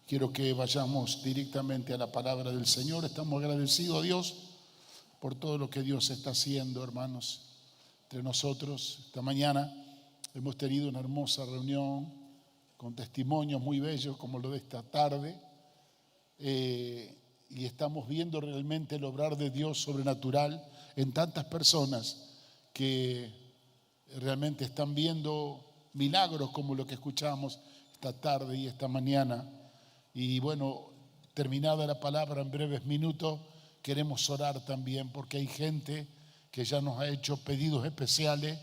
Quiero que vayamos directamente a la palabra del Señor. Estamos agradecidos a Dios por todo lo que Dios está haciendo, hermanos, entre nosotros. Esta mañana hemos tenido una hermosa reunión con testimonios muy bellos como lo de esta tarde. Y estamos viendo realmente el obrar de Dios sobrenatural en tantas personas que realmente están viendo milagros como lo que escuchamos esta tarde y esta mañana. Y bueno, terminada la palabra en breves minutos, queremos orar también porque hay gente que ya nos ha hecho pedidos especiales.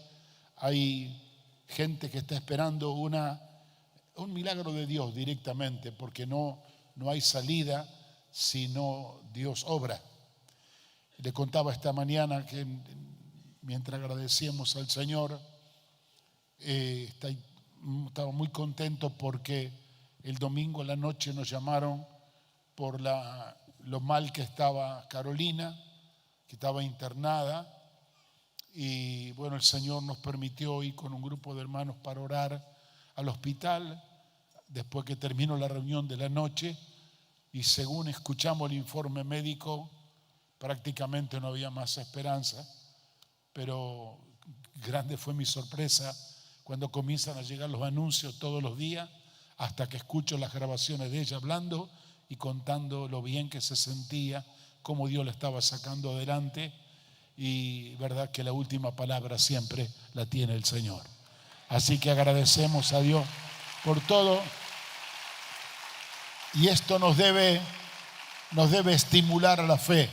Hay gente que está esperando un milagro de Dios directamente, porque no hay salida si no Dios obra. Le contaba esta mañana que mientras agradecíamos al Señor, estaba muy contento porque el domingo en la noche nos llamaron por lo mal que estaba Carolina, que estaba internada. Y bueno, el Señor nos permitió ir con un grupo de hermanos para orar al hospital después que terminó la reunión de la noche. Y según escuchamos el informe médico, prácticamente no había más esperanza. Pero grande fue mi sorpresa cuando comienzan a llegar los anuncios todos los días, hasta que escucho las grabaciones de ella hablando y contando lo bien que se sentía, cómo Dios la estaba sacando adelante. Y verdad que la última palabra siempre la tiene el Señor. Así que agradecemos a Dios por todo. Y esto nos debe estimular a la fe,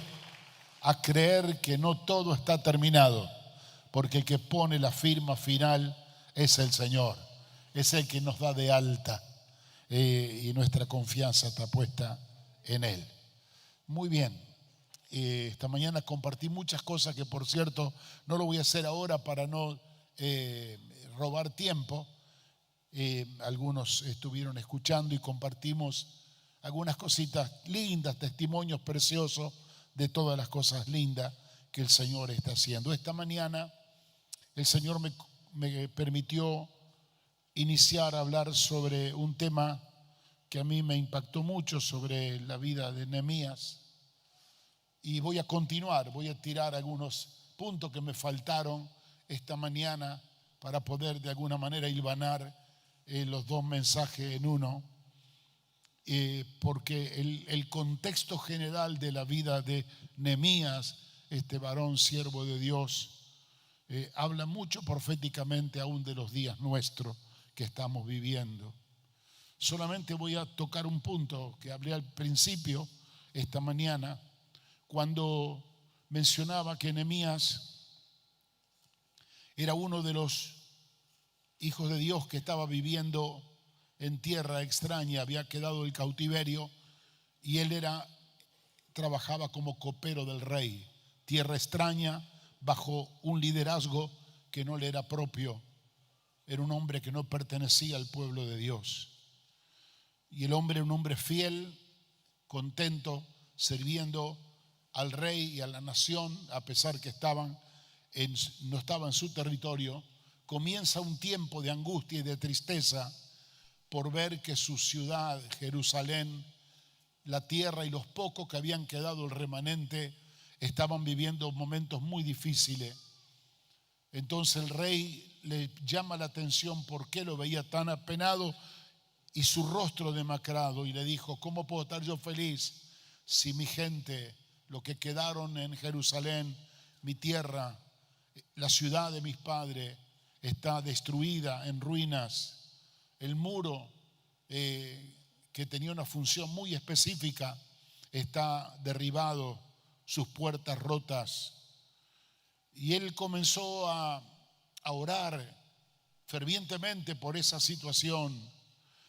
a creer que no todo está terminado, porque el que pone la firma final es el Señor, es el que nos da de alta, y nuestra confianza está puesta en Él. Muy bien, esta mañana compartí muchas cosas que, por cierto, no lo voy a hacer ahora para no robar tiempo. Algunos estuvieron escuchando y compartimos algunas cositas lindas, testimonios preciosos de todas las cosas lindas que el Señor está haciendo. Esta mañana el Señor me permitió iniciar a hablar sobre un tema que a mí me impactó mucho, sobre la vida de Nehemías. Y voy a continuar, voy a tirar algunos puntos que me faltaron esta mañana para poder de alguna manera hilvanar los dos mensajes en uno. Porque el contexto general de la vida de Nehemías, este varón siervo de Dios, habla mucho proféticamente aún de los días nuestros que estamos viviendo. Solamente voy a tocar un punto que hablé al principio esta mañana, cuando mencionaba que Nehemías era uno de los hijos de Dios que estaba viviendo en tierra extraña, había quedado el cautiverio y él trabajaba como copero del rey, tierra extraña, bajo un liderazgo que no le era propio. Era un hombre que no pertenecía al pueblo de Dios. Y el hombre era un hombre fiel, contento, sirviendo al rey y a la nación, a pesar que no estaba en su territorio. Comienza un tiempo de angustia y de tristeza por ver que su ciudad, Jerusalén, la tierra y los pocos que habían quedado, el remanente, estaban viviendo momentos muy difíciles. Entonces el rey le llama la atención por qué lo veía tan apenado y su rostro demacrado, y le dijo: ¿cómo puedo estar yo feliz si mi gente, lo que quedaron en Jerusalén, mi tierra, la ciudad de mis padres, está destruida, en ruinas? El muro que tenía una función muy específica está derribado, sus puertas rotas. Y él comenzó a orar fervientemente por esa situación.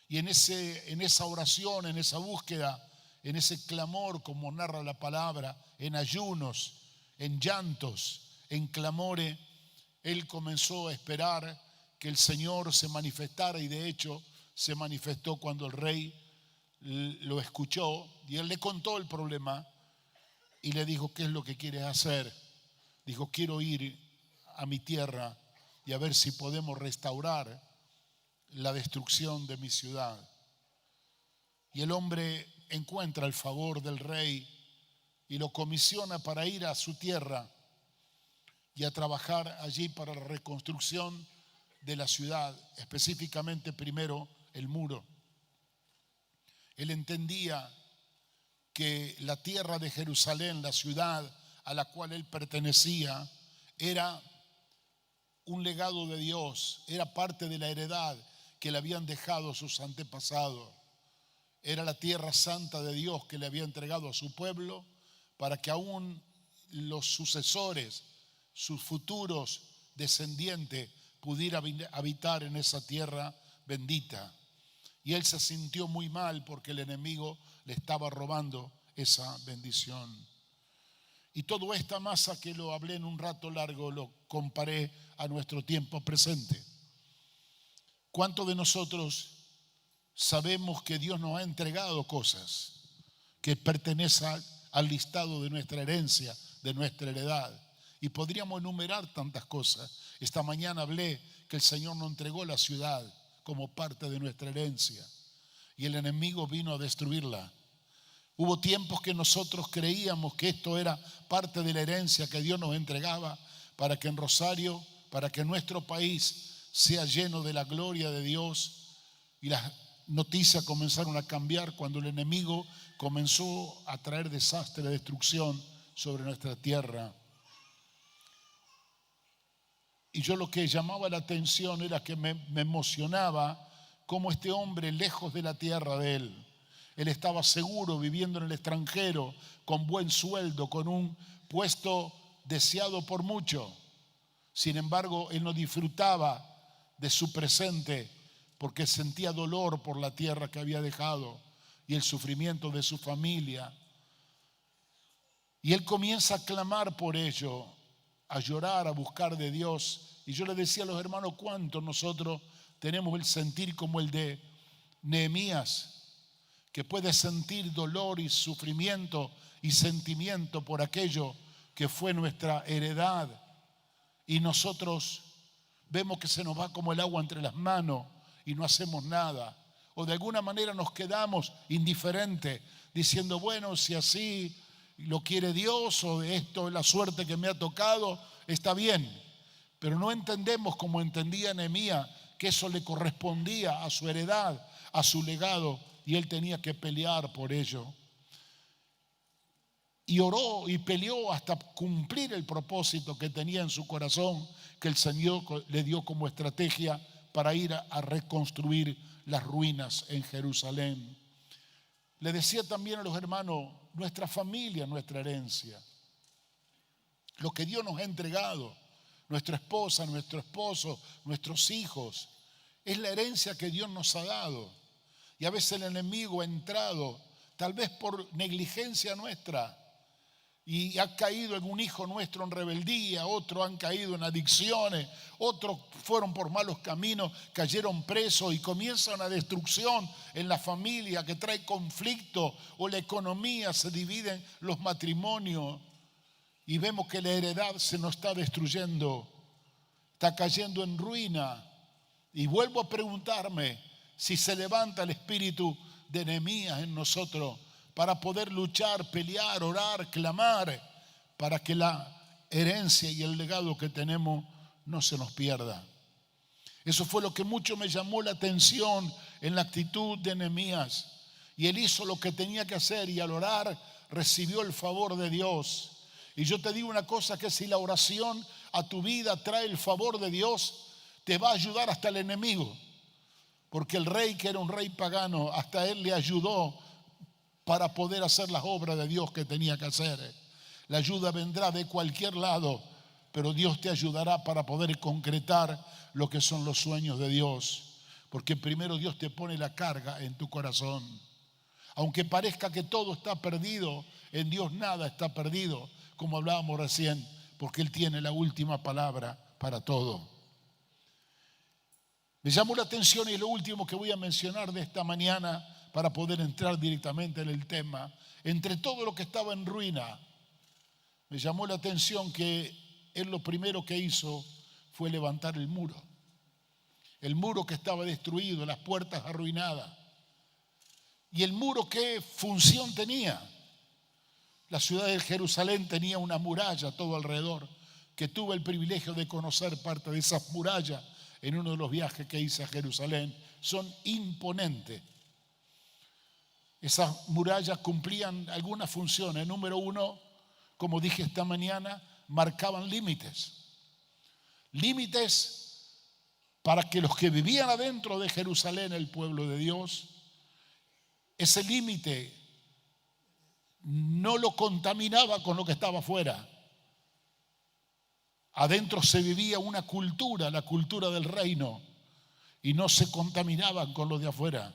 Y en esa oración, en esa búsqueda, en ese clamor, como narra la palabra, en ayunos, en llantos, en clamores, él comenzó a esperar que el Señor se manifestara, y de hecho se manifestó cuando el rey lo escuchó y él le contó el problema y le dijo: ¿qué es lo que quieres hacer? Dijo: quiero ir a mi tierra y a ver si podemos restaurar la destrucción de mi ciudad. Y el hombre encuentra el favor del rey y lo comisiona para ir a su tierra y a trabajar allí para la reconstrucción de la ciudad, específicamente primero el muro. Él entendía que la tierra de Jerusalén, la ciudad a la cual él pertenecía, era un legado de Dios, era parte de la heredad que le habían dejado sus antepasados. Era la tierra santa de Dios que le había entregado a su pueblo para que aún los sucesores, sus futuros descendientes, pudieran habitar en esa tierra bendita. Y él se sintió muy mal porque el enemigo le estaba robando esa bendición. Y toda esta masa que lo hablé en un rato largo, lo comparé a nuestro tiempo presente. ¿Cuántos de nosotros sabemos que Dios nos ha entregado cosas que pertenecen al listado de nuestra herencia, de nuestra heredad? Y podríamos enumerar tantas cosas. Esta mañana hablé que el Señor nos entregó la ciudad como parte de nuestra herencia y el enemigo vino a destruirla. Hubo tiempos que nosotros creíamos que esto era parte de la herencia que Dios nos entregaba para que en Rosario, para que nuestro país sea lleno de la gloria de Dios. Y las noticias comenzaron a cambiar cuando el enemigo comenzó a traer desastre, destrucción sobre nuestra tierra. Y yo lo que llamaba la atención era que me emocionaba cómo este hombre, lejos de la tierra de él estaba seguro viviendo en el extranjero, con buen sueldo, con un puesto deseado por muchos. Sin embargo, él no disfrutaba de su presente porque sentía dolor por la tierra que había dejado y el sufrimiento de su familia. Y él comienza a clamar por ello, a llorar, a buscar de Dios. Y yo le decía a los hermanos, ¿cuánto nosotros tenemos el sentir como el de Nehemías, que puede sentir dolor y sufrimiento y sentimiento por aquello que fue nuestra heredad? Y nosotros vemos que se nos va como el agua entre las manos y no hacemos nada. O de alguna manera nos quedamos indiferentes, diciendo, bueno, si así lo quiere Dios o esto es la suerte que me ha tocado, está bien. Pero no entendemos como entendía Nehemías que eso le correspondía a su heredad, a su legado, y él tenía que pelear por ello. Y oró y peleó hasta cumplir el propósito que tenía en su corazón, que el Señor le dio como estrategia para ir a reconstruir las ruinas en Jerusalén. Le decía también a los hermanos, nuestra familia, nuestra herencia, lo que Dios nos ha entregado, nuestra esposa, nuestro esposo, nuestros hijos, es la herencia que Dios nos ha dado. Y a veces el enemigo ha entrado, tal vez por negligencia nuestra, y ha caído en un hijo nuestro en rebeldía, otros han caído en adicciones, otros fueron por malos caminos, cayeron presos y comienza una destrucción en la familia que trae conflicto, o la economía, se dividen los matrimonios y vemos que la heredad se nos está destruyendo, está cayendo en ruina. Y vuelvo a preguntarme si se levanta el espíritu de Nehemías en nosotros para poder luchar, pelear, orar, clamar, para que la herencia y el legado que tenemos no se nos pierda. Eso fue lo que mucho me llamó la atención en la actitud de Nehemías. Y él hizo lo que tenía que hacer y al orar recibió el favor de Dios. Y yo te digo una cosa, que si la oración a tu vida trae el favor de Dios, te va a ayudar hasta el enemigo. Porque el rey, que era un rey pagano, hasta él le ayudó para poder hacer las obras de Dios que tenía que hacer. La ayuda vendrá de cualquier lado, pero Dios te ayudará para poder concretar lo que son los sueños de Dios. Porque primero Dios te pone la carga en tu corazón. Aunque parezca que todo está perdido, en Dios nada está perdido, como hablábamos recién, porque Él tiene la última palabra para todo. Me llamó la atención, y lo último que voy a mencionar de esta mañana para poder entrar directamente en el tema, entre todo lo que estaba en ruina, me llamó la atención que él lo primero que hizo fue levantar el muro que estaba destruido, las puertas arruinadas. ¿Y el muro qué función tenía? La ciudad de Jerusalén tenía una muralla todo alrededor, que tuve el privilegio de conocer parte de esas murallas en uno de los viajes que hice a Jerusalén. Son imponentes. Esas murallas cumplían algunas funciones. Número uno, como dije esta mañana, marcaban límites. Límites para que los que vivían adentro de Jerusalén, el pueblo de Dios, ese límite no lo contaminaba con lo que estaba afuera. Adentro se vivía una cultura, la cultura del reino, y no se contaminaban con lo de afuera.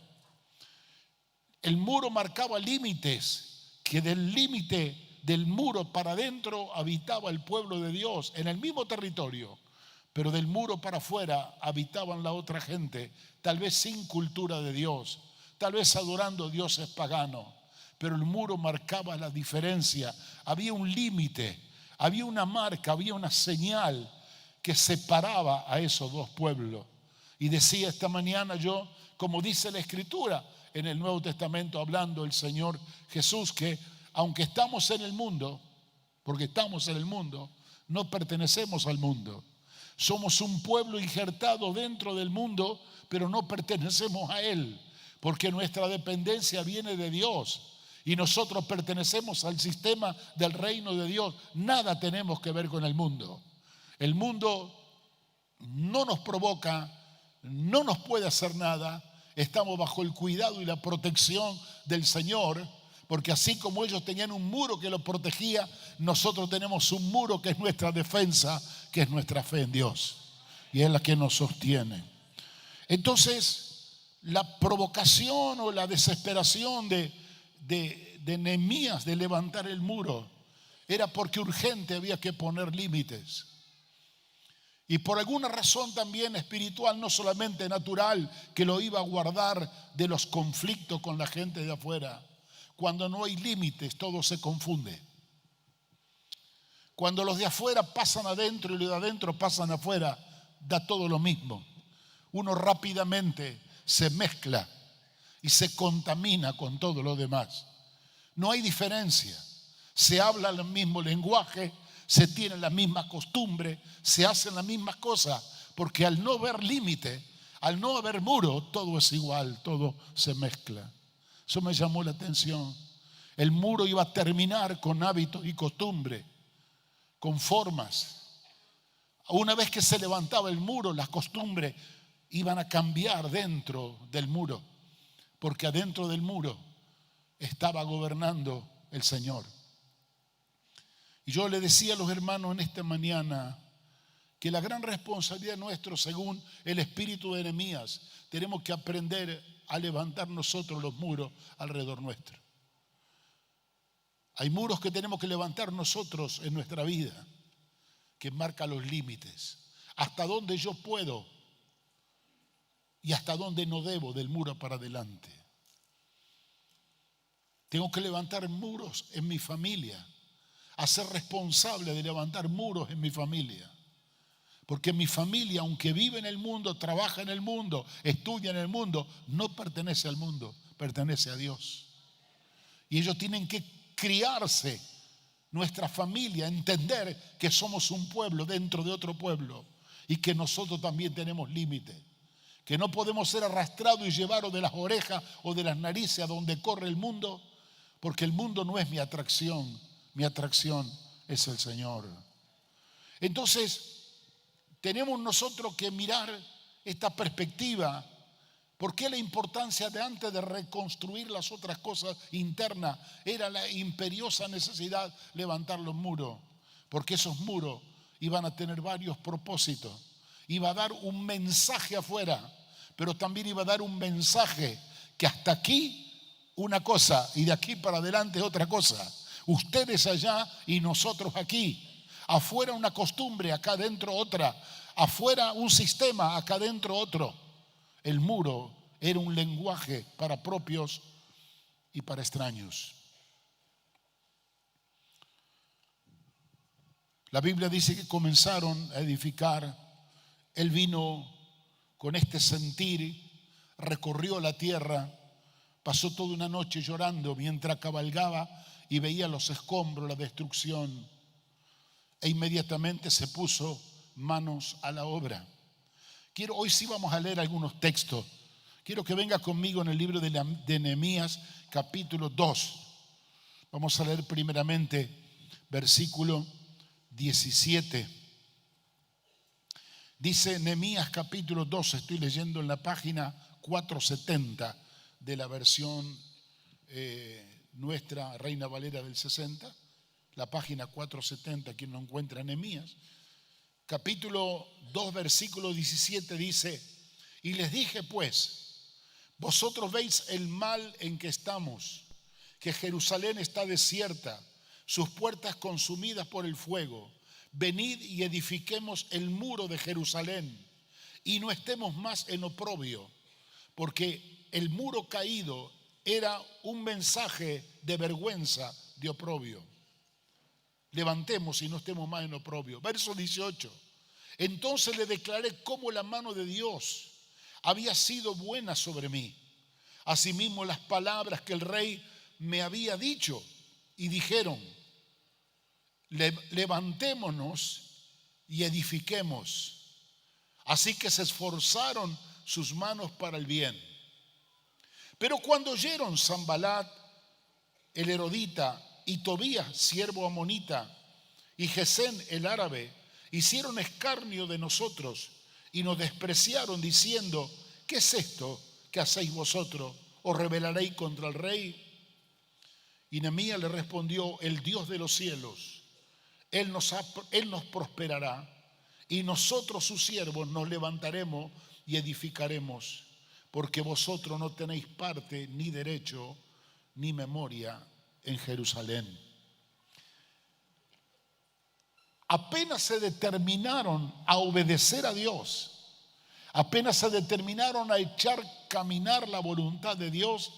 El muro marcaba límites, que del límite del muro para adentro habitaba el pueblo de Dios en el mismo territorio, pero del muro para afuera habitaban la otra gente, tal vez sin cultura de Dios, tal vez adorando dioses paganos, pero el muro marcaba la diferencia. Había un límite, había una marca, había una señal que separaba a esos dos pueblos. Y decía esta mañana yo, como dice la Escritura en el Nuevo Testamento, hablando el Señor Jesús, que aunque estamos en el mundo, porque estamos en el mundo, no pertenecemos al mundo. Somos un pueblo injertado dentro del mundo, pero no pertenecemos a él, porque nuestra dependencia viene de Dios y nosotros pertenecemos al sistema del reino de Dios. Nada tenemos que ver con el mundo. El mundo no nos provoca, no nos puede hacer nada. Estamos bajo el cuidado y la protección del Señor, porque así como ellos tenían un muro que los protegía, nosotros tenemos un muro que es nuestra defensa, que es nuestra fe en Dios, y es la que nos sostiene. Entonces, la provocación o la desesperación de Nehemías de levantar el muro era porque urgente había que poner límites. Y por alguna razón también espiritual, no solamente natural, que lo iba a guardar de los conflictos con la gente de afuera. Cuando no hay límites, todo se confunde. Cuando los de afuera pasan adentro y los de adentro pasan afuera, da todo lo mismo. Uno rápidamente se mezcla y se contamina con todo lo demás. No hay diferencia. Se habla el mismo lenguaje, se tienen las mismas costumbres, se hacen las mismas cosas, porque al no haber límite, al no haber muro, todo es igual, todo se mezcla. Eso me llamó la atención. El muro iba a terminar con hábitos y costumbres, con formas. Una vez que se levantaba el muro, las costumbres iban a cambiar dentro del muro, porque adentro del muro estaba gobernando el Señor. Y yo le decía a los hermanos en esta mañana que la gran responsabilidad nuestra, según el espíritu de Nehemías, tenemos que aprender a levantar nosotros los muros alrededor nuestro. Hay muros que tenemos que levantar nosotros en nuestra vida, que marcan los límites. Hasta dónde yo puedo y hasta dónde no debo del muro para adelante. Tengo que levantar muros en mi familia, a ser responsable de levantar muros en mi familia. Porque mi familia, aunque vive en el mundo, trabaja en el mundo, estudia en el mundo, no pertenece al mundo, pertenece a Dios. Y ellos tienen que criarse, nuestra familia, entender que somos un pueblo dentro de otro pueblo y que nosotros también tenemos límites. Que no podemos ser arrastrados y llevados de las orejas o de las narices a donde corre el mundo, porque el mundo no es mi atracción es el Señor. Entonces, tenemos nosotros que mirar esta perspectiva. ¿Por qué la importancia de antes de reconstruir las otras cosas internas era la imperiosa necesidad de levantar los muros? Porque esos muros iban a tener varios propósitos. Iba a dar un mensaje afuera, pero también iba a dar un mensaje que hasta aquí una cosa y de aquí para adelante otra cosa. Ustedes allá y nosotros aquí. Afuera una costumbre, acá adentro otra. Afuera un sistema, acá adentro otro. El muro era un lenguaje para propios y para extraños. La Biblia dice que comenzaron a edificar. Él vino con este sentir, recorrió la tierra Pasó toda una noche llorando mientras cabalgaba y veía los escombros, la destrucción. E inmediatamente se puso manos a la obra. Hoy sí vamos a leer algunos textos. Quiero que venga conmigo en el libro de Nehemías, capítulo 2. Vamos a leer primeramente versículo 17. Dice Nehemías capítulo 2, estoy leyendo en la página 470 de la versión nuestra, Reina Valera del 60, la página 470, quien no encuentra Nehemías. Capítulo 2, versículo 17 dice: y les dije pues, vosotros veis el mal en que estamos, que Jerusalén está desierta, sus puertas consumidas por el fuego. Venid y edifiquemos el muro de Jerusalén y no estemos más en oprobio, porque el muro caído era un mensaje de vergüenza, de oprobio. Levantemos y no estemos más en oprobio. Verso 18. Entonces le declaré cómo la mano de Dios había sido buena sobre mí. Asimismo las palabras que el rey me había dicho, y dijeron: levantémonos y edifiquemos. Así que se esforzaron sus manos para el bien. Pero cuando oyeron Sanbalat, el herodita, y Tobías, siervo amonita, y Gesén, el árabe, hicieron escarnio de nosotros y nos despreciaron diciendo: ¿qué es esto que hacéis vosotros? ¿Os rebelaréis contra el rey? Y Nehemías le respondió: el Dios de los cielos, Él nos prosperará, y nosotros sus siervos nos levantaremos y edificaremos, porque vosotros no tenéis parte ni derecho ni memoria en Jerusalén. Apenas se determinaron a obedecer a Dios, apenas se determinaron a echar caminar la voluntad de Dios,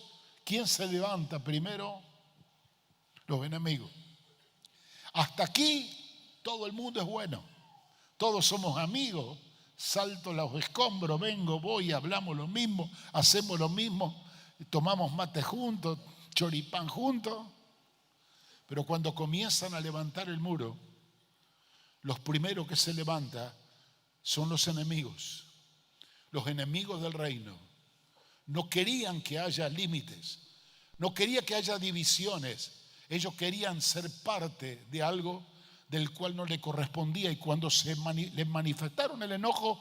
¿quién se levanta primero? Los enemigos. Hasta aquí todo el mundo es bueno, todos somos amigos, salto los escombros, vengo, voy, hablamos lo mismo, hacemos lo mismo, tomamos mate juntos, choripán juntos. Pero cuando comienzan a levantar el muro, los primeros que se levantan son los enemigos del reino. No querían que haya límites, no querían que haya divisiones. Ellos querían ser parte de algo del cual no le correspondía, y cuando les manifestaron el enojo,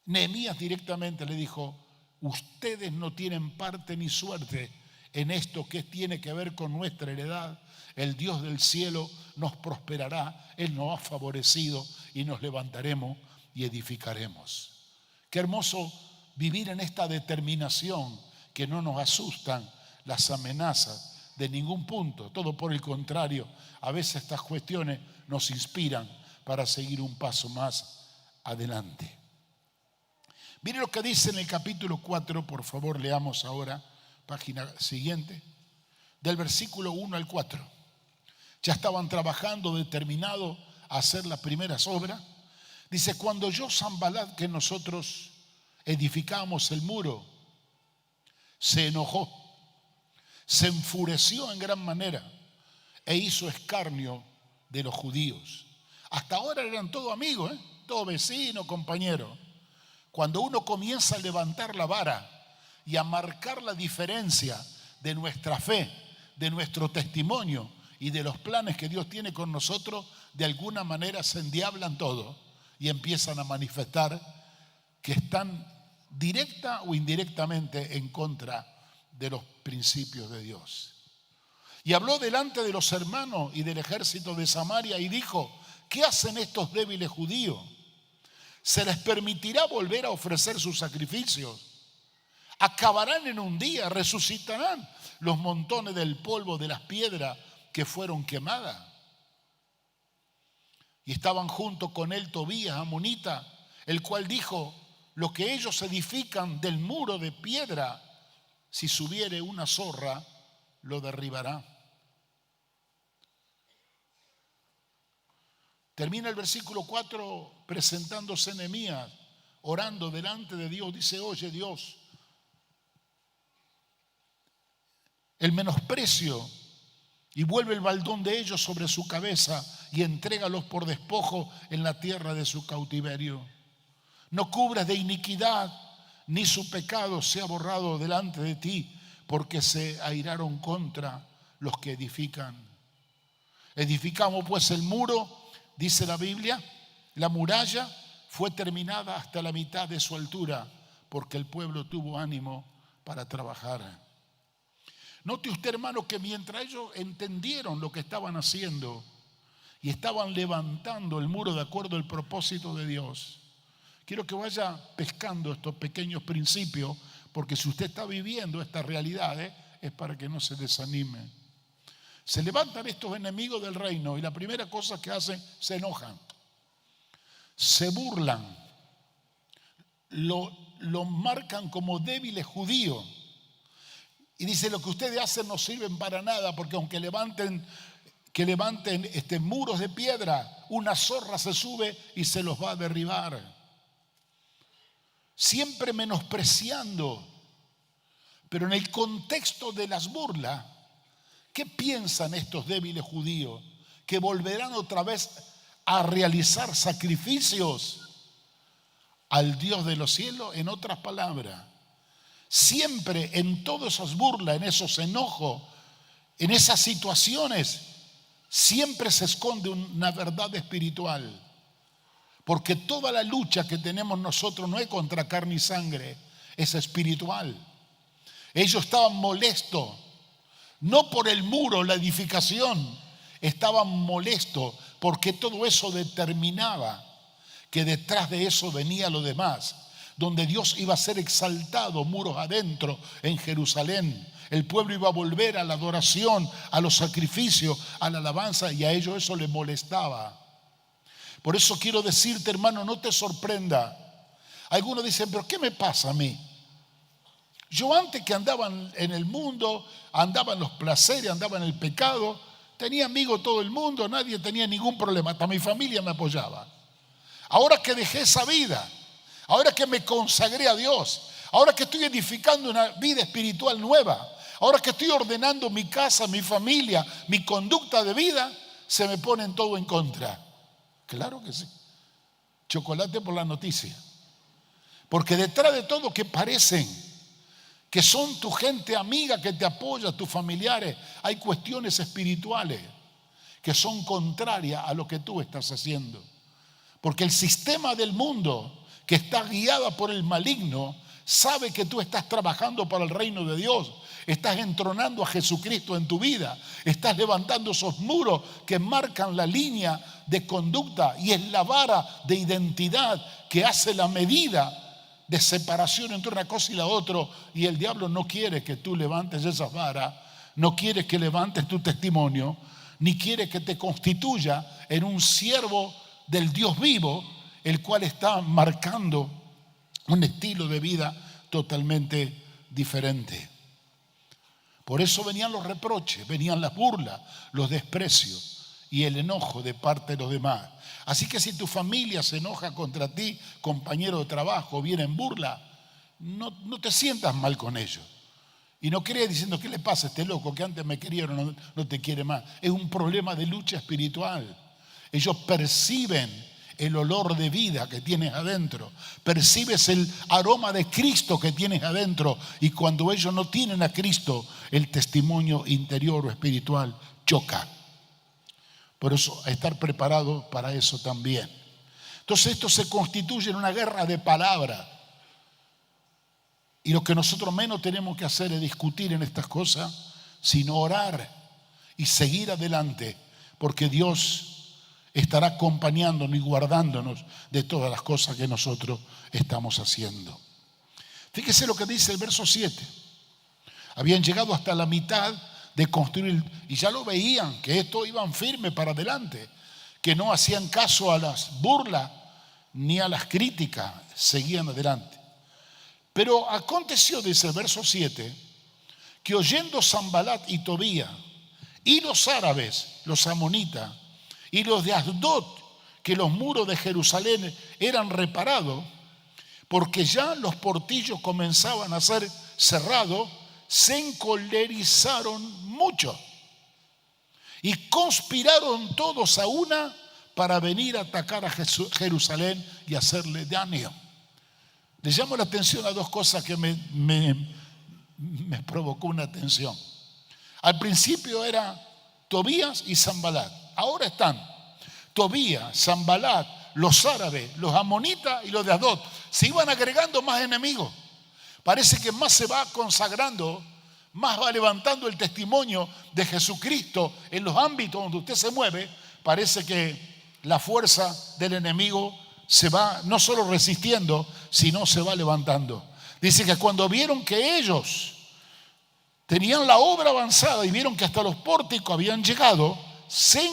Nehemías directamente le dijo: ustedes no tienen parte ni suerte en esto que tiene que ver con nuestra heredad. El Dios del cielo nos prosperará, Él nos ha favorecido y nos levantaremos y edificaremos. Qué hermoso vivir en esta determinación, que no nos asustan las amenazas de ningún punto, todo por el contrario, a veces estas cuestiones nos inspiran para seguir un paso más adelante. Mire lo que dice en el capítulo 4, por favor leamos ahora, página siguiente, del versículo 1 al 4. Ya estaban trabajando, determinados a hacer las primeras obras. Dice: cuando oyó Sanbalat que nosotros edificamos el muro, se enojó, se enfureció en gran manera e hizo escarnio de los judíos. Hasta ahora eran todos amigos, todos vecinos, compañeros. Cuando uno comienza a levantar la vara y a marcar la diferencia de nuestra fe, de nuestro testimonio y de los planes que Dios tiene con nosotros, de alguna manera se endiablan todo y empiezan a manifestar que están directa o indirectamente en contra de los principios de Dios. Y habló delante de los hermanos y del ejército de Samaria y dijo: ¿qué hacen estos débiles judíos? ¿Se les permitirá volver a ofrecer sus sacrificios? Acabarán en un día, resucitarán los montones del polvo de las piedras que fueron quemadas. Y estaban junto con él Tobías, amonita, el cual dijo: lo que ellos edifican del muro de piedra, si subiere una zorra, lo derribará. Termina el versículo 4 presentándose Nehemías, orando delante de Dios. Dice: oye Dios, el menosprecio y vuelve el baldón de ellos sobre su cabeza y entrégalos por despojo en la tierra de su cautiverio. No cubras de iniquidad, ni su pecado sea borrado delante de ti, porque se airaron contra los que edifican. Edificamos pues el muro, dice la Biblia, la muralla fue terminada hasta la mitad de su altura, porque el pueblo tuvo ánimo para trabajar. Note usted, hermano, que mientras ellos entendieron lo que estaban haciendo y estaban levantando el muro de acuerdo al propósito de Dios, quiero que vaya pescando estos pequeños principios, porque si usted está viviendo estas realidades, es para que no se desanime. Se levantan estos enemigos del reino y la primera cosa que hacen, se enojan, se burlan, lo marcan como débiles judíos. Y dice, lo que ustedes hacen no sirven para nada, porque aunque levanten muros de piedra, una zorra se sube y se los va a derribar. Siempre menospreciando. Pero en el contexto de las burlas, ¿qué piensan estos débiles judíos? Que volverán otra vez a realizar sacrificios al Dios de los cielos. En otras palabras, siempre en todas esas burlas, en esos enojos, en esas situaciones, siempre se esconde una verdad espiritual. Porque toda la lucha que tenemos nosotros no es contra carne y sangre, es espiritual. Ellos estaban molestos, no por el muro, la edificación, estaban molestos porque todo eso determinaba que detrás de eso venía lo demás, donde Dios iba a ser exaltado, muros adentro en Jerusalén. El pueblo iba a volver a la adoración, a los sacrificios, a la alabanza, y a ellos eso les molestaba. Por eso quiero decirte, hermano, no te sorprenda. Algunos dicen, pero ¿qué me pasa a mí? Yo antes que andaba en el mundo, andaba en los placeres, andaba en el pecado, tenía amigos todo el mundo, nadie tenía ningún problema, hasta mi familia me apoyaba. Ahora que dejé esa vida, ahora que me consagré a Dios, ahora que estoy edificando una vida espiritual nueva, ahora que estoy ordenando mi casa, mi familia, mi conducta de vida, se me ponen todo en contra. Claro que sí. Chocolate por la noticia. Porque detrás de todo que parecen que son tu gente amiga que te apoya, tus familiares, hay cuestiones espirituales que son contrarias a lo que tú estás haciendo. Porque el sistema del mundo, que está guiada por el maligno, sabe que tú estás trabajando para el reino de Dios, estás entronando a Jesucristo en tu vida, estás levantando esos muros que marcan la línea de conducta y es la vara de identidad que hace la medida de separación entre una cosa y la otra, y el diablo no quiere que tú levantes esas varas, no quiere que levantes tu testimonio, ni quiere que te constituya en un siervo del Dios vivo, el cual está marcando un estilo de vida totalmente diferente. Por eso venían los reproches, venían las burlas, los desprecios y el enojo de parte de los demás. Así que si tu familia se enoja contra ti, compañero de trabajo, viene en burla, no te sientas mal con ellos. Y no creas diciendo, ¿qué le pasa a este loco que antes me quería, no te quiere más? Es un problema de lucha espiritual. Ellos perciben el olor de vida que tienes adentro, percibes el aroma de Cristo que tienes adentro, y cuando ellos no tienen a Cristo, el testimonio interior o espiritual choca. Por eso, estar preparado para eso también. Entonces esto se constituye en una guerra de palabras. Y lo que nosotros menos tenemos que hacer es discutir en estas cosas, sino orar y seguir adelante, porque Dios estará acompañándonos y guardándonos de todas las cosas que nosotros estamos haciendo. Fíjese lo que dice el verso 7. Habían llegado hasta la mitad de construir, y ya lo veían, que esto iban firme para adelante, que no hacían caso a las burlas ni a las críticas, seguían adelante. Pero aconteció, dice el verso 7, que oyendo Sanbalat y Tobía y los árabes, los amonitas y los de Asdod, que los muros de Jerusalén eran reparados, porque ya los portillos comenzaban a ser cerrados, se encolerizaron mucho y conspiraron todos a una para venir a atacar a Jerusalén y hacerle daño. Les llamo la atención a dos cosas que me provocó una atención. Al principio era Tobías y Sanbalat. Ahora están Tobías, Sanbalat, los árabes, los amonitas y los de Asdod. Se iban agregando más enemigos. Parece que más se va consagrando, más va levantando el testimonio de Jesucristo en los ámbitos donde usted se mueve. Parece que la fuerza del enemigo se va no solo resistiendo, sino se va levantando. Dice que cuando vieron que ellos tenían la obra avanzada y vieron que hasta los pórticos habían llegado, se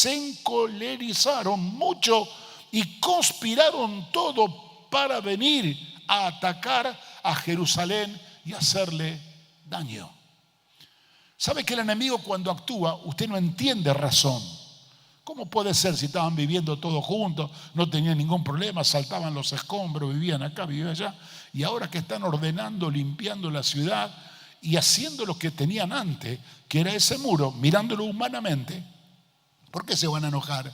encolerizaron mucho y conspiraron todo para venir a atacar a Jerusalén y hacerle daño. ¿Sabe que el enemigo cuando actúa, usted no entiende razón? ¿Cómo puede ser si estaban viviendo todos juntos, no tenían ningún problema, saltaban los escombros, vivían acá, vivían allá, y ahora que están ordenando, limpiando la ciudad y haciendo lo que tenían antes, que era ese muro, mirándolo humanamente? ¿Por qué se van a enojar?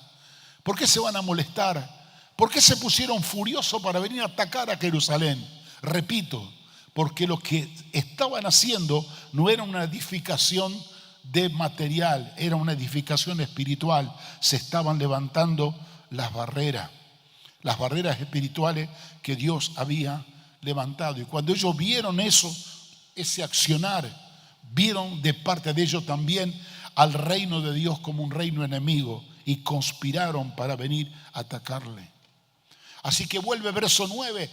¿Por qué se van a molestar? ¿Por qué se pusieron furiosos para venir a atacar a Jerusalén? Repito, porque lo que estaban haciendo no era una edificación de material, era una edificación espiritual. Se estaban levantando las barreras espirituales que Dios había levantado. Y cuando ellos vieron eso, ese accionar, vieron de parte de ellos también al reino de Dios como un reino enemigo y conspiraron para venir a atacarle. Así que vuelve verso 9,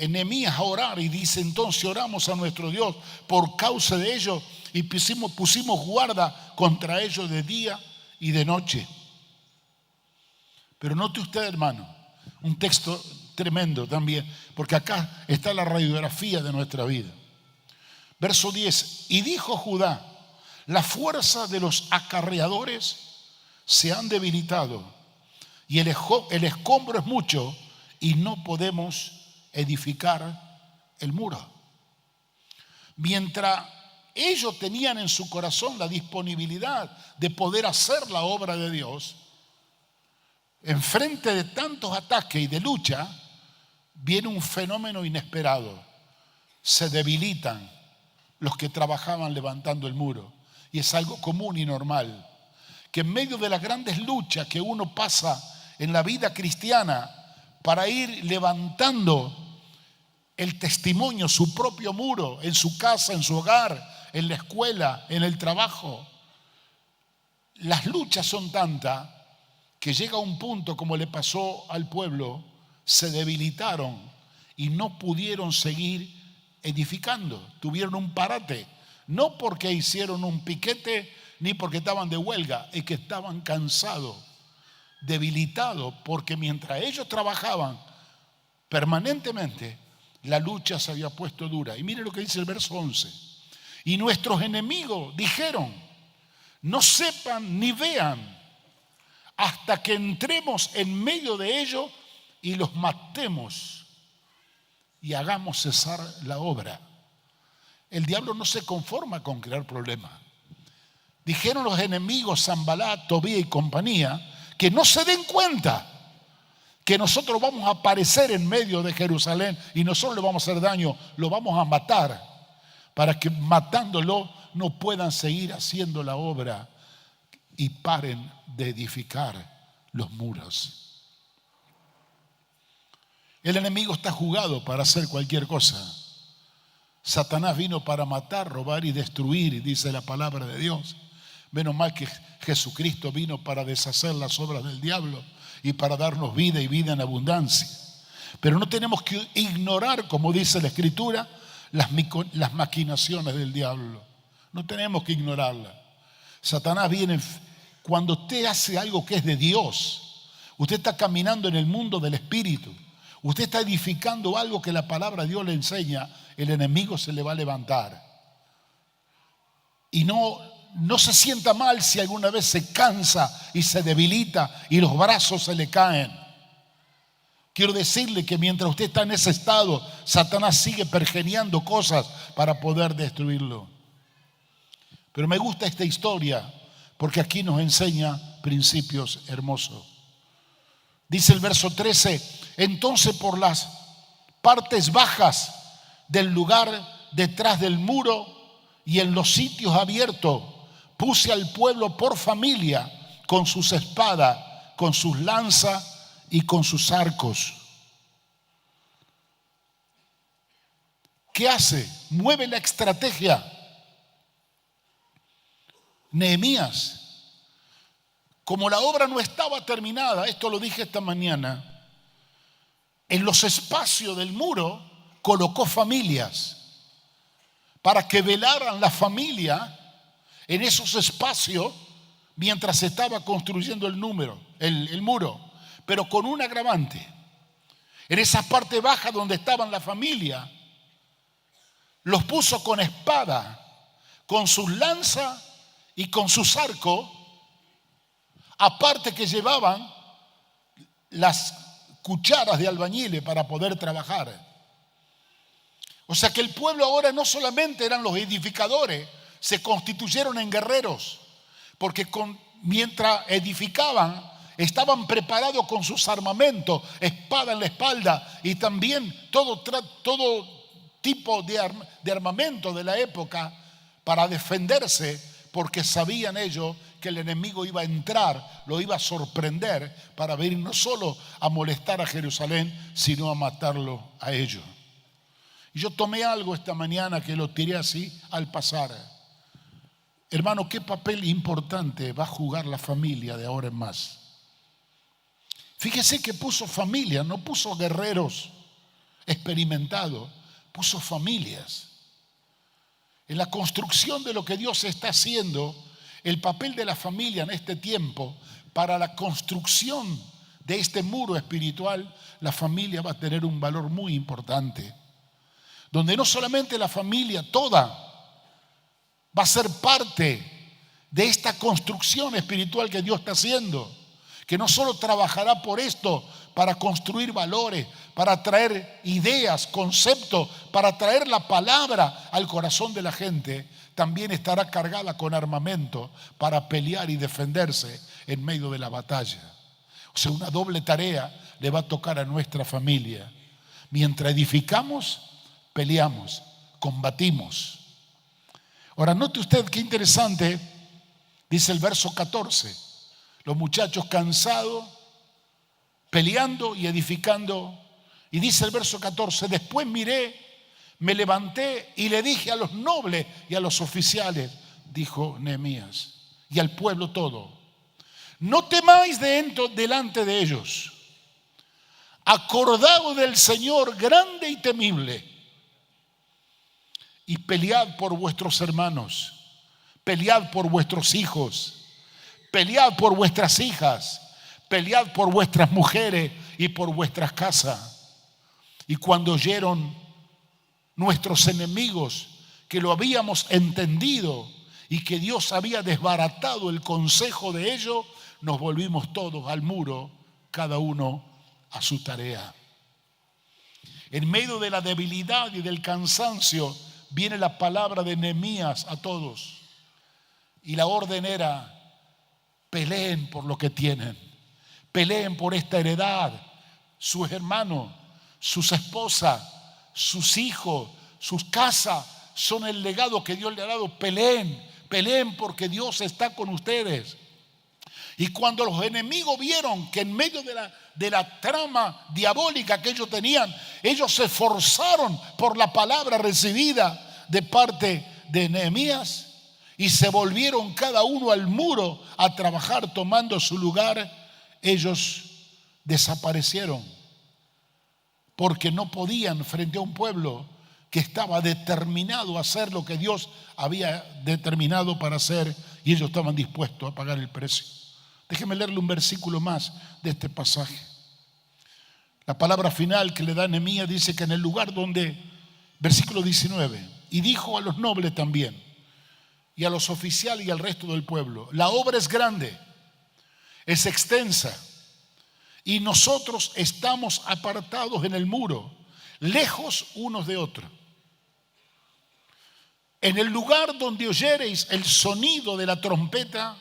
Nehemías a orar y dice: entonces oramos a nuestro Dios por causa de ellos y pusimos guarda contra ellos de día y de noche. Pero note usted, hermano, un texto tremendo también, porque acá está la radiografía de nuestra vida. Verso 10, y dijo Judá: la fuerza de los acarreadores se han debilitado y el escombro es mucho y no podemos edificar el muro. Mientras ellos tenían en su corazón la disponibilidad de poder hacer la obra de Dios, enfrente de tantos ataques y de lucha, viene un fenómeno inesperado. Se debilitan los que trabajaban levantando el muro. Y es algo común y normal, que en medio de las grandes luchas que uno pasa en la vida cristiana para ir levantando el testimonio, su propio muro, en su casa, en su hogar, en la escuela, en el trabajo, las luchas son tantas que llega un punto, como le pasó al pueblo, se debilitaron y no pudieron seguir edificando, tuvieron un parate, no porque hicieron un piquete ni porque estaban de huelga, es que estaban cansados, debilitados, porque mientras ellos trabajaban permanentemente, la lucha se había puesto dura. Y mire lo que dice el verso 11: y nuestros enemigos dijeron: no sepan ni vean hasta que entremos en medio de ellos y los matemos y hagamos cesar la obra. El diablo no se conforma con crear problemas. Dijeron los enemigos, Sanbalat, Tobías y compañía, que no se den cuenta que nosotros vamos a aparecer en medio de Jerusalén y nosotros le vamos a hacer daño, lo vamos a matar, para que matándolo no puedan seguir haciendo la obra y paren de edificar los muros. El enemigo está jugado para hacer cualquier cosa. Satanás vino para matar, robar y destruir, dice la palabra de Dios. Menos mal que Jesucristo vino para deshacer las obras del diablo y para darnos vida y vida en abundancia. Pero no tenemos que ignorar, como dice la Escritura, las maquinaciones del diablo. No tenemos que ignorarlas. Satanás viene cuando usted hace algo que es de Dios. Usted está caminando en el mundo del Espíritu. Usted está edificando algo que la palabra de Dios le enseña. El enemigo se le va a levantar. Y no se sienta mal si alguna vez se cansa y se debilita y los brazos se le caen. quiero decirle que mientras usted está en ese estado, Satanás sigue pergeñando cosas para poder destruirlo. Pero me gusta esta historia porque aquí nos enseña principios hermosos. Dice el verso 13, entonces por las partes bajas del lugar detrás del muro y en los sitios abiertos puse al pueblo por familia con sus espadas, con sus lanzas y con sus arcos. ¿Qué hace? Mueve la estrategia. Nehemías, como la obra no estaba terminada, esto lo dije esta mañana, en los espacios del muro colocó familias para que velaran la familia en esos espacios mientras se estaba construyendo el muro, pero con un agravante. En esa parte baja donde estaban la familia, los puso con espada, con sus lanzas y con sus arcos, aparte que llevaban las cucharas de albañiles para poder trabajar. O sea que el pueblo ahora no solamente eran los edificadores, se constituyeron en guerreros, porque mientras edificaban, estaban preparados con sus armamentos, espada en la espalda y también todo tipo de armamento de la época para defenderse, porque sabían ellos que el enemigo iba a entrar, lo iba a sorprender para venir no solo a molestar a Jerusalén, sino a matarlo a ellos. Y yo tomé algo esta mañana que lo tiré así al pasar. Hermano, ¿qué papel importante va a jugar la familia de ahora en más? Fíjese que puso familia, no puso guerreros experimentados, puso familias. En la construcción de lo que Dios está haciendo, el papel de la familia en este tiempo, para la construcción de este muro espiritual, la familia va a tener un valor muy importante. Donde no solamente la familia toda va a ser parte de esta construcción espiritual que Dios está haciendo, que no solo trabajará por esto para construir valores, para traer ideas, conceptos, para traer la palabra al corazón de la gente, también estará cargada con armamento para pelear y defenderse en medio de la batalla. O sea, una doble tarea le va a tocar a nuestra familia. Mientras edificamos, peleamos, combatimos. Ahora, note usted qué interesante, dice el verso 14, los muchachos cansados, peleando y edificando, y dice el verso 14, después miré, me levanté y le dije a los nobles y a los oficiales, dijo Nehemías, y al pueblo todo, no temáis delante de ellos, acordaos del Señor grande y temible, y pelead por vuestros hermanos, pelead por vuestros hijos, pelead por vuestras hijas, pelead por vuestras mujeres y por vuestras casas. Y cuando oyeron nuestros enemigos que lo habíamos entendido y que Dios había desbaratado el consejo de ellos, nos volvimos todos al muro, cada uno a su tarea. En medio de la debilidad y del cansancio, viene la palabra de Nehemías a todos. Y la orden era, peleen por lo que tienen. Peleen por esta heredad. Sus hermanos, sus esposas, sus hijos, sus casas son el legado que Dios le ha dado. Peleen porque Dios está con ustedes. Y cuando los enemigos vieron que en medio de la trama diabólica que ellos tenían, ellos se esforzaron por la palabra recibida de parte de Nehemías y se volvieron cada uno al muro a trabajar tomando su lugar, ellos desaparecieron porque no podían frente a un pueblo que estaba determinado a hacer lo que Dios había determinado para hacer, y ellos estaban dispuestos a pagar el precio. Déjeme leerle un versículo más de este pasaje. La palabra final que le da Nehemías dice que en el lugar donde, versículo 19, y dijo a los nobles también, y a los oficiales y al resto del pueblo, la obra es grande, es extensa, y nosotros estamos apartados en el muro, lejos unos de otros. En el lugar donde oyereis el sonido de la trompeta,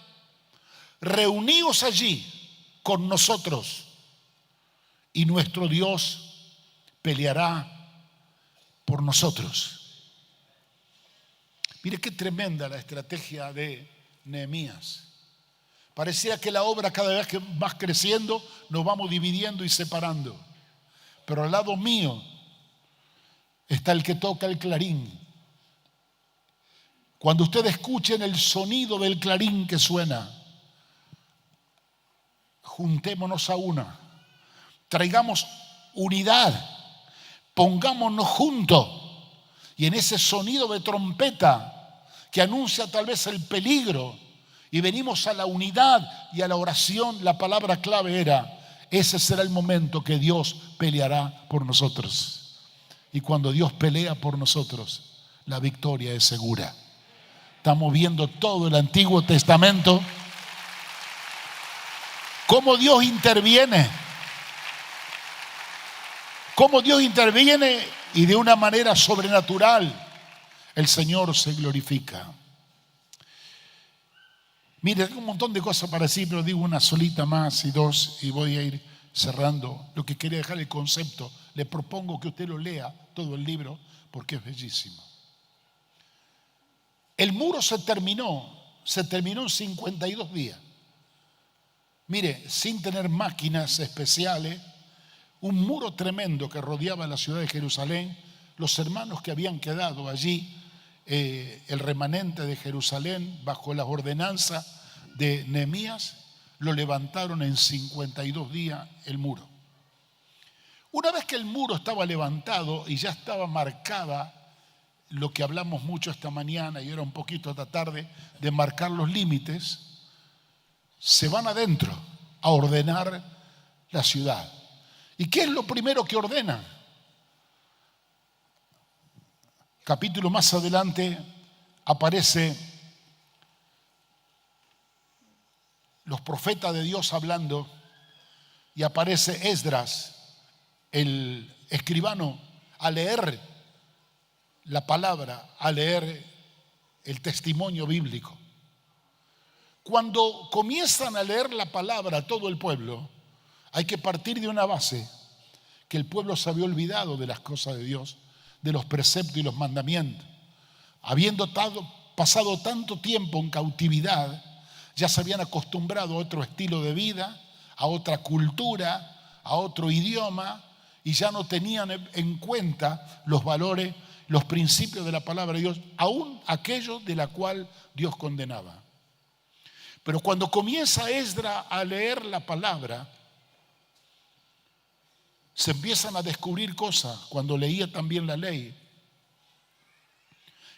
reuníos allí con nosotros, y nuestro Dios peleará por nosotros. Mire qué tremenda la estrategia de Nehemías. Parecía que la obra cada vez que va creciendo nos vamos dividiendo y separando. Pero al lado mío está el que toca el clarín. Cuando ustedes escuchen el sonido del clarín que suena, juntémonos a una, traigamos unidad, pongámonos juntos, y en ese sonido de trompeta que anuncia tal vez el peligro, y venimos a la unidad y a la oración, la palabra clave era: ese será el momento que Dios peleará por nosotros. Y cuando Dios pelea por nosotros, la victoria es segura. Estamos viendo todo el Antiguo Testamento, cómo Dios interviene. Cómo Dios interviene y de una manera sobrenatural el Señor se glorifica. Mire, hay un montón de cosas para decir, pero digo una solita más y dos y voy a ir cerrando. Lo que quería dejar el concepto, le propongo que usted lo lea todo el libro porque es bellísimo. El muro se terminó en 52 días. Mire, sin tener máquinas especiales, un muro tremendo que rodeaba la ciudad de Jerusalén. Los hermanos que habían quedado allí, el remanente de Jerusalén, bajo las ordenanzas de Nehemías, lo levantaron en 52 días el muro. Una vez que el muro estaba levantado y ya estaba marcada, lo que hablamos mucho esta mañana y era un poquito esta tarde, de marcar los límites, se van adentro a ordenar la ciudad. ¿Y qué es lo primero que ordenan? Capítulo más adelante aparece los profetas de Dios hablando y aparece Esdras, el escribano, a leer la palabra, a leer el testimonio bíblico. Cuando comienzan a leer la palabra todo el pueblo, hay que partir de una base, que el pueblo se había olvidado de las cosas de Dios, de los preceptos y los mandamientos. Habiendo pasado tanto tiempo en cautividad, ya se habían acostumbrado a otro estilo de vida, a otra cultura, a otro idioma, y ya no tenían en cuenta los valores, los principios de la palabra de Dios, aún aquellos de la cual Dios condenaba. Pero cuando comienza Esdras a leer la palabra, se empiezan a descubrir cosas. Cuando leía también la ley,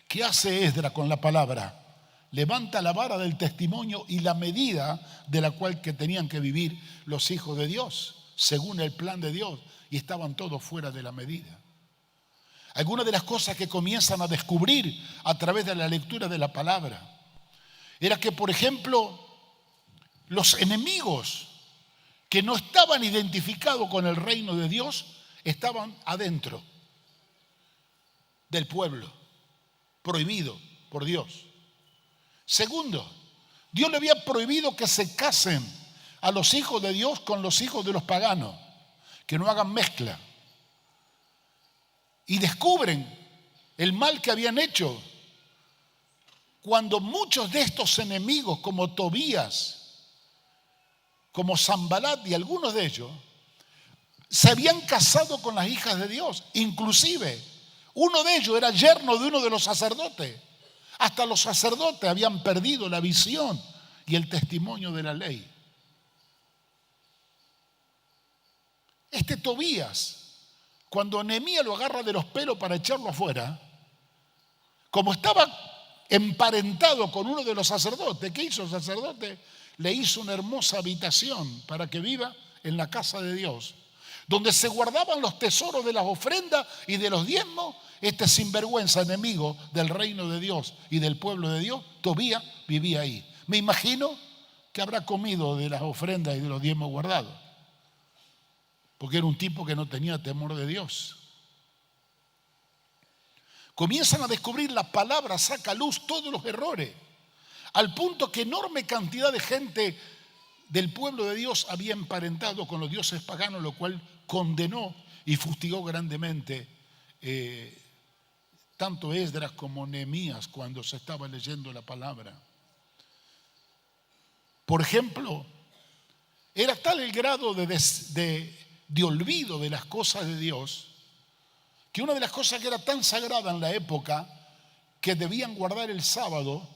¿qué hace Esdras con la palabra? Levanta la vara del testimonio y la medida de la cual que tenían que vivir los hijos de Dios, según el plan de Dios, y estaban todos fuera de la medida. Algunas de las cosas que comienzan a descubrir a través de la lectura de la palabra era que, por ejemplo, los enemigos que no estaban identificados con el reino de Dios estaban adentro del pueblo, prohibido por Dios. Segundo, Dios le había prohibido que se casen a los hijos de Dios con los hijos de los paganos, que no hagan mezcla. Y descubren el mal que habían hecho cuando muchos de estos enemigos, como Tobías, como Sanbalat y algunos de ellos, se habían casado con las hijas de Dios. Inclusive, uno de ellos era yerno de uno de los sacerdotes. Hasta los sacerdotes habían perdido la visión y el testimonio de la ley. Este Tobías, cuando Nehemías lo agarra de los pelos para echarlo afuera, como estaba emparentado con uno de los sacerdotes, ¿qué hizo el sacerdote? Le hizo una hermosa habitación para que viva en la casa de Dios, donde se guardaban los tesoros de las ofrendas y de los diezmos. Este sinvergüenza enemigo del reino de Dios y del pueblo de Dios, Tobías, vivía ahí. Me imagino que habrá comido de las ofrendas y de los diezmos guardados. porque era un tipo que no tenía temor de Dios. Comienzan a descubrir, la palabra saca a luz todos los errores, al punto que enorme cantidad de gente del pueblo de Dios había emparentado con los dioses paganos, lo cual condenó y fustigó grandemente tanto Esdras como Nehemías cuando se estaba leyendo la palabra. Por ejemplo, era tal el grado de olvido de las cosas de Dios, que una de las cosas que era tan sagrada en la época, que debían guardar el sábado,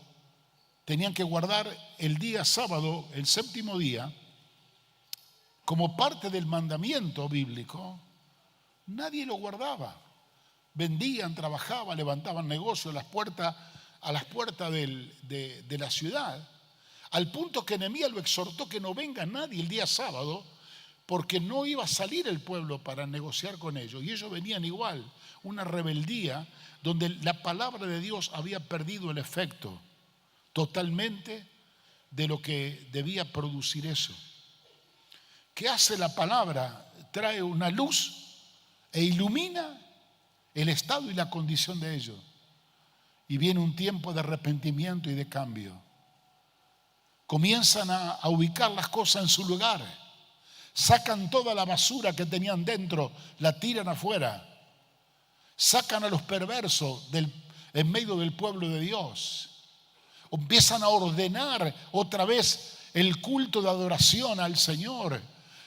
tenían que guardar el día sábado, el séptimo día, como parte del mandamiento bíblico, nadie lo guardaba. Vendían, trabajaban, levantaban negocios a las puertas de la ciudad, al punto que Nehemías lo exhortó que no venga nadie el día sábado, porque no iba a salir el pueblo para negociar con ellos. Y ellos venían igual, una rebeldía donde la palabra de Dios había perdido el efecto totalmente de lo que debía producir eso. ¿Qué hace la palabra? Trae una luz e ilumina el estado y la condición de ellos. Y viene un tiempo de arrepentimiento y de cambio. Comienzan a ubicar las cosas en su lugar. Sacan toda la basura que tenían dentro, la tiran afuera. Sacan a los perversos en medio del pueblo de Dios. Empiezan a ordenar otra vez el culto de adoración al Señor.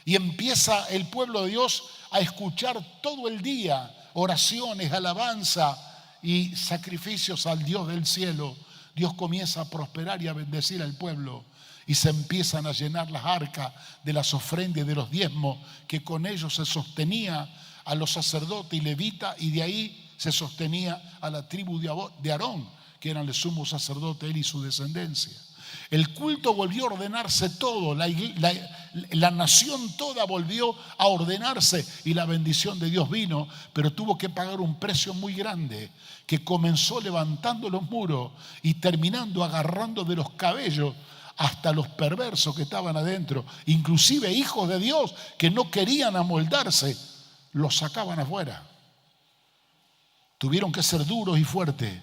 Y empieza el pueblo de Dios a escuchar todo el día oraciones, alabanza y sacrificios al Dios del cielo. Dios comienza a prosperar y a bendecir al pueblo. Y se empiezan a llenar las arcas de las ofrendas y de los diezmos, que con ellos se sostenía a los sacerdotes y levitas, y de ahí se sostenía a la tribu de Aarón, que eran el sumo sacerdote, él y su descendencia. El culto volvió a ordenarse todo, la nación toda volvió a ordenarse y la bendición de Dios vino, pero tuvo que pagar un precio muy grande, que comenzó levantando los muros y terminando agarrando de los cabellos hasta los perversos que estaban adentro, inclusive hijos de Dios que no querían amoldarse, los sacaban afuera. Tuvieron que ser duros y fuertes,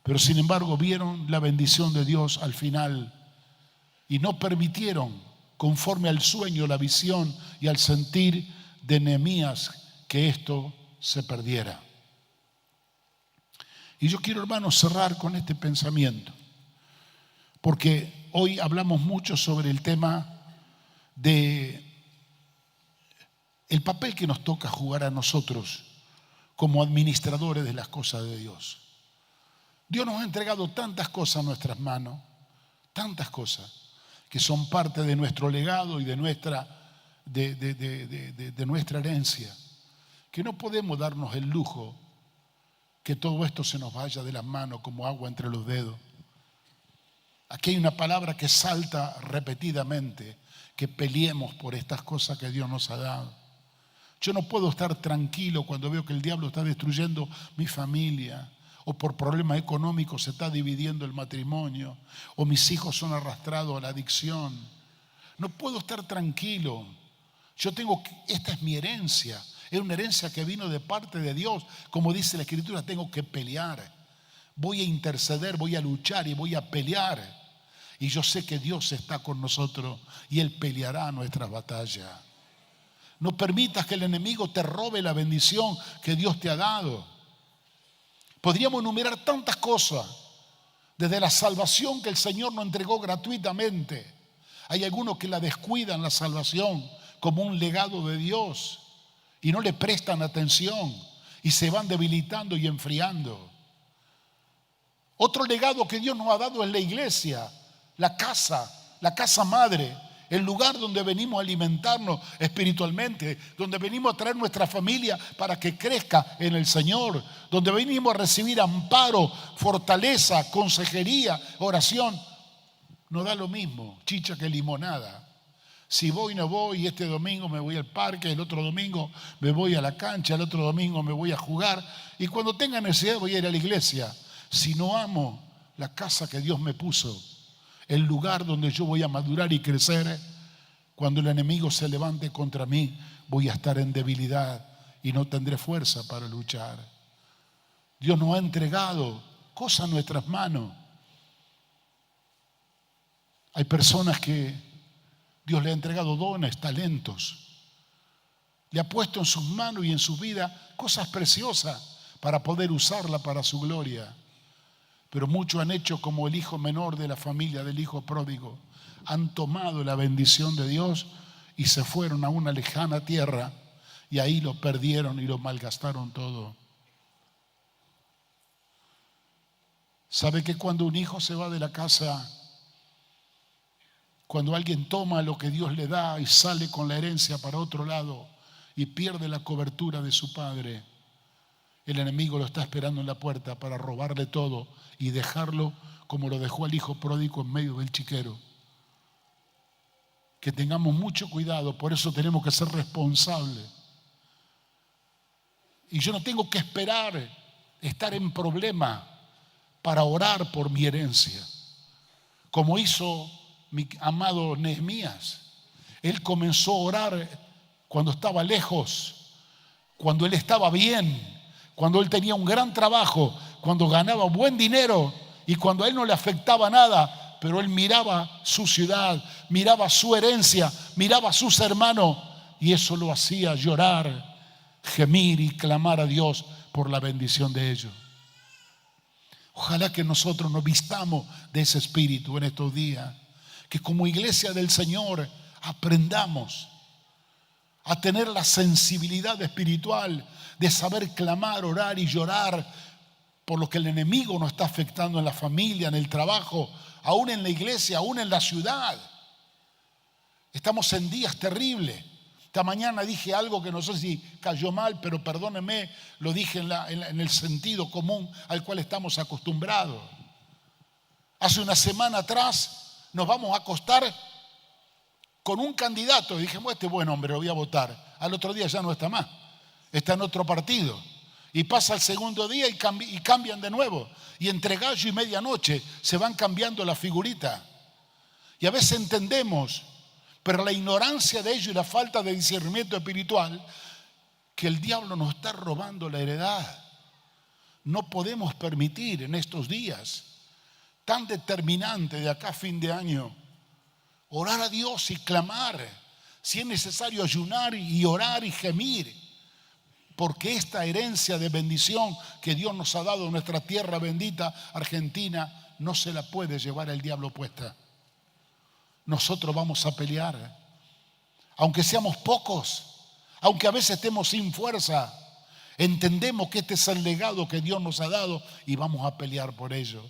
pero sin embargo vieron la bendición de Dios al final y no permitieron, conforme al sueño, la visión y al sentir de Nehemías, que esto se perdiera. Y yo quiero, hermanos, cerrar con este pensamiento, porque hoy hablamos mucho sobre el tema de el papel que nos toca jugar a nosotros como administradores de las cosas de Dios. Dios nos ha entregado tantas cosas a nuestras manos, tantas cosas, que son parte de nuestro legado y de nuestra herencia, que no podemos darnos el lujo que todo esto se nos vaya de las manos como agua entre los dedos. Aquí hay una palabra que salta repetidamente, que peleemos por estas cosas que Dios nos ha dado. Yo no puedo estar tranquilo cuando veo que el diablo está destruyendo mi familia, o por problemas económicos se está dividiendo el matrimonio, o mis hijos son arrastrados a la adicción. No puedo estar tranquilo. Esta es mi herencia, es una herencia que vino de parte de Dios. Como dice la Escritura, tengo que pelear. Voy a interceder, voy a luchar y voy a pelear. Y yo sé que Dios está con nosotros y Él peleará nuestras batallas. No permitas que el enemigo te robe la bendición que Dios te ha dado. Podríamos enumerar tantas cosas, desde la salvación que el Señor nos entregó gratuitamente. Hay algunos que la descuidan, la salvación, como un legado de Dios, y no le prestan atención y se van debilitando y enfriando. Otro legado que Dios nos ha dado es la iglesia, la casa madre, el lugar donde venimos a alimentarnos espiritualmente, donde venimos a traer nuestra familia para que crezca en el Señor, donde venimos a recibir amparo, fortaleza, consejería, oración. No da lo mismo chicha que limonada. Si voy, no voy, este domingo me voy al parque, el otro domingo me voy a la cancha, el otro domingo me voy a jugar, y cuando tenga necesidad voy a ir a la iglesia. Si no amo la casa que Dios me puso, el lugar donde yo voy a madurar y crecer, Cuando el enemigo se levante contra mí, voy a estar en debilidad y no tendré fuerza para luchar. Dios nos ha entregado cosas en nuestras manos. Hay personas que Dios le ha entregado dones, talentos. Le ha puesto en sus manos y en su vida cosas preciosas para poder usarla para su gloria. Pero muchos han hecho como el hijo menor de la familia del hijo pródigo. Han tomado la bendición de Dios y se fueron a una lejana tierra y ahí lo perdieron y lo malgastaron todo. ¿Sabe que cuando un hijo se va de la casa, cuando alguien toma lo que Dios le da y sale con la herencia para otro lado y pierde la cobertura de su padre, el enemigo lo está esperando en la puerta para robarle todo y dejarlo como lo dejó al hijo pródigo en medio del chiquero? Que tengamos mucho cuidado, por eso tenemos que ser responsables. Y yo no tengo que esperar estar en problema para orar por mi herencia, como hizo mi amado Nehemías. Él comenzó a orar cuando estaba lejos, cuando él estaba bien, cuando él tenía un gran trabajo, cuando ganaba buen dinero y cuando a él no le afectaba nada, pero él miraba su ciudad, miraba su herencia, miraba a sus hermanos y eso lo hacía llorar, gemir y clamar a Dios por la bendición de ellos. Ojalá que nosotros nos vistamos de ese espíritu en estos días, que como iglesia del Señor aprendamos a tener la sensibilidad espiritual de saber clamar, orar y llorar por lo que el enemigo nos está afectando en la familia, en el trabajo, aún en la iglesia, aún en la ciudad. Estamos en días terribles. Esta mañana dije algo que no sé si cayó mal, pero perdónenme, lo dije en el sentido común al cual estamos acostumbrados. Hace una semana atrás nos vamos a acostar con un candidato. Y dijimos, este buen hombre lo voy a votar. Al otro día ya no está más. Está en otro partido. Y pasa el segundo día y cambian de nuevo. Y entre gallo y medianoche se van cambiando la figurita. Y a veces entendemos, pero la ignorancia de ellos y la falta de discernimiento espiritual, que el diablo nos está robando la heredad. No podemos permitir en estos días tan determinante de acá a fin de año orar a Dios y clamar, si es necesario ayunar y orar y gemir, porque esta herencia de bendición que Dios nos ha dado en nuestra tierra bendita, Argentina, no se la puede llevar el diablo puesta. Nosotros vamos a pelear, aunque seamos pocos, aunque a veces estemos sin fuerza, entendemos que este es el legado que Dios nos ha dado y vamos a pelear por ello.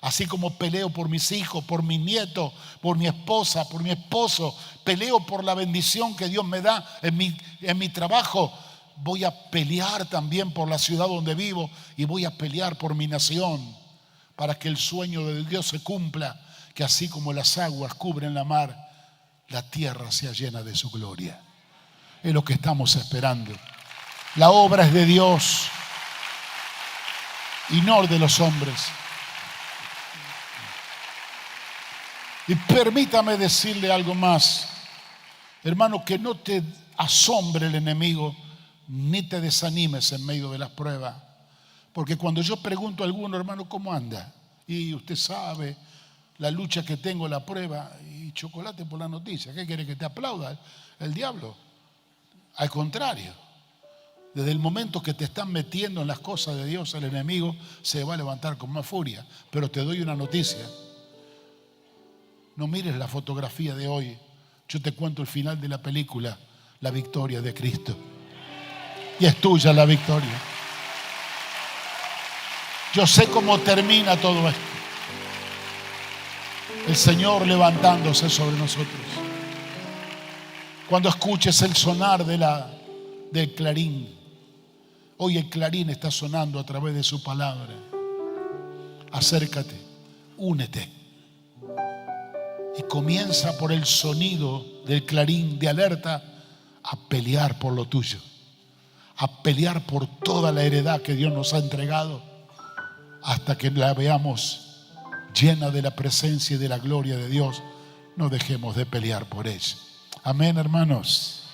Así como peleo por mis hijos, por mis nietos, por mi esposa, por mi esposo, peleo por la bendición que Dios me da en mi trabajo, voy a pelear también por la ciudad donde vivo y voy a pelear por mi nación para que el sueño de Dios se cumpla, que así como las aguas cubren la mar, la tierra sea llena de su gloria. Es lo que estamos esperando. La obra es de Dios y no de los hombres. Y permítame decirle algo más, hermano, que no te asombre el enemigo ni te desanimes en medio de las pruebas, porque cuando yo pregunto a alguno, hermano, ¿cómo anda? Y usted sabe la lucha que tengo, la prueba, y chocolate por la noticia. ¿Qué quiere que te aplauda el diablo? Al contrario, desde el momento que te están metiendo en las cosas de Dios, el enemigo se va a levantar con más furia. Pero te doy una noticia. No mires la fotografía de hoy. Yo te cuento el final de la película, la victoria de Cristo. Y es tuya la victoria. Yo sé cómo termina todo esto. El Señor levantándose sobre nosotros. Cuando escuches el sonar del clarín. Hoy el clarín está sonando a través de su palabra. Acércate, únete. Y comienza por el sonido del clarín de alerta a pelear por lo tuyo. A pelear por toda la heredad que Dios nos ha entregado hasta que la veamos llena de la presencia y de la gloria de Dios. No dejemos de pelear por ella. Amén, hermanos.